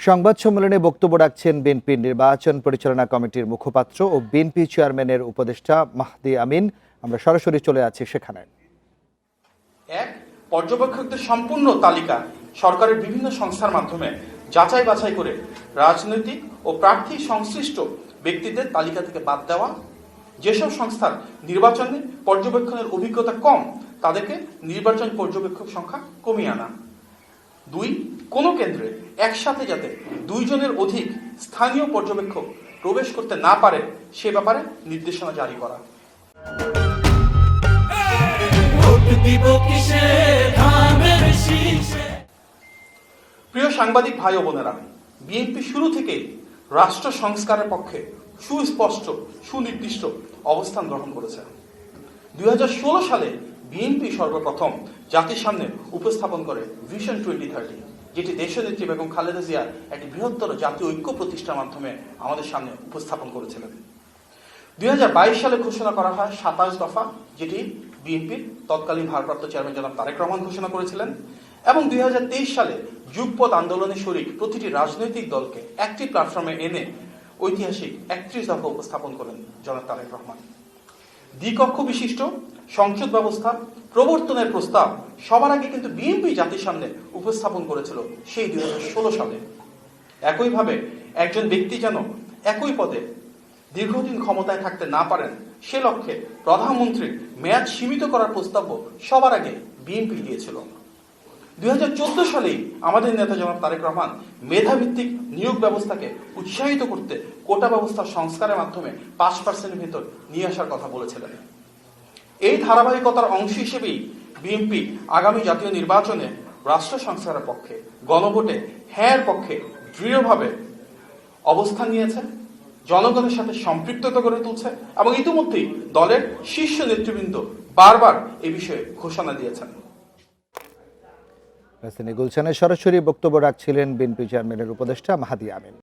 সংবাদ সম্মেলনে বক্তব্য রাখছেন বিএনপির নির্বাচন পরিচালনা কমিটির মুখপাত্র ও বিএনপি চেয়ারম্যানের উপদেষ্টা মাহদি আমিন। আমরা সরাসরি চলে আছি সেখানে। এক, পর্যবেক্ষকদের সম্পূর্ণ তালিকা সরকারের বিভিন্ন সংস্থার মাধ্যমে যাচাই বাছাই করে রাজনৈতিক ও প্রার্থী সংশ্লিষ্ট ব্যক্তিদের তালিকা থেকে বাদ দেওয়া। যেসব সংস্থার নির্বাচনে পর্যবেক্ষণের অভিজ্ঞতা কম তাদেরকে নির্বাচন পর্যবেক্ষক সংখ্যা কমিয়ে আনা। দুই, কোনো কেন্দ্রে একসাথে যাতে 2 জনের অধিক স্থানীয় পর্যবেক্ষক প্রবেশ করতে না পারে সে ব্যাপারে নির্দেশনা জারি করা। প্রিয় সাংবাদিক ভাই ও বোনেরা, বিএনপি শুরু থেকেই রাষ্ট্র সংস্কারের পক্ষে সুস্পষ্ট সুনির্দিষ্ট অবস্থান গ্রহণ করেছে। 2016 সালে বিএনপি সর্বপ্রথম জাতির সামনে উপস্থাপন করে ভিশন 2030, যেটি দেশনেত্রী বেগম খালেদা জিয়ার একটি বৃহত্তর জাতীয় ঐক্য প্রতিষ্ঠার মাধ্যমে আমাদের সামনে উপস্থাপন করেছিলেন। 2022 সালে ঘোষণা করা হয় 27 দফা, যেটি বিএনপির তৎকালীন ভারপ্রাপ্ত চেয়ারম্যান জনাব তারেক রহমান ঘোষণা করেছিলেন, এবং 2023 সালে যুগপৎ আন্দোলনে শরিক প্রতিটি রাজনৈতিক দলকে একটি প্ল্যাটফর্মে এনে ঐতিহাসিক 31 দফা উপস্থাপন করেন জনাব তারেক রহমান। দ্বিকক্ষ বিশিষ্ট সংসদ ব্যবস্থা প্রবর্তনের প্রস্তাব সবার আগে কিন্তু বিএনপি জাতির সামনে উপস্থাপন করেছিল সেই 2016 সালে। একইভাবে একজন ব্যক্তি যেন একই পদে দীর্ঘদিন ক্ষমতায় থাকতে না পারেন সে লক্ষ্যে প্রধানমন্ত্রীর মেয়াদ সীমিত করার প্রস্তাব সবার আগে বিএনপি দিয়েছিল। 2014 সালেই আমাদের নেতা জনাব তারেক রহমান মেধাভিত্তিক নিয়োগ ব্যবস্থাকে উৎসাহিত করতে কোটা ব্যবস্থার সংস্কারের মাধ্যমে 5% ভেতর নিয়ে আসার কথা বলেছিলেন। এই ধারাবাহিকতার অংশ হিসেবেই বিএনপি আগামী জাতীয় নির্বাচনে রাষ্ট্র সংস্কারের পক্ষে গণভোটে হ্যাঁর পক্ষে দৃঢ়ভাবে অবস্থান নিয়েছে, জনগণের সাথে সম্পৃক্ততা গড়ে তুলছে, এবং ইতিমধ্যেই দলের শীর্ষ নেতৃবৃন্দ বারবার এ বিষয়ে ঘোষণা দিয়েছেন। রাজধানী গুলশানে সরাসরি বক্তব্য রাখছিলেন বিএনপি চেয়ারম্যানের উপদেষ্টা মাহদি আমিন।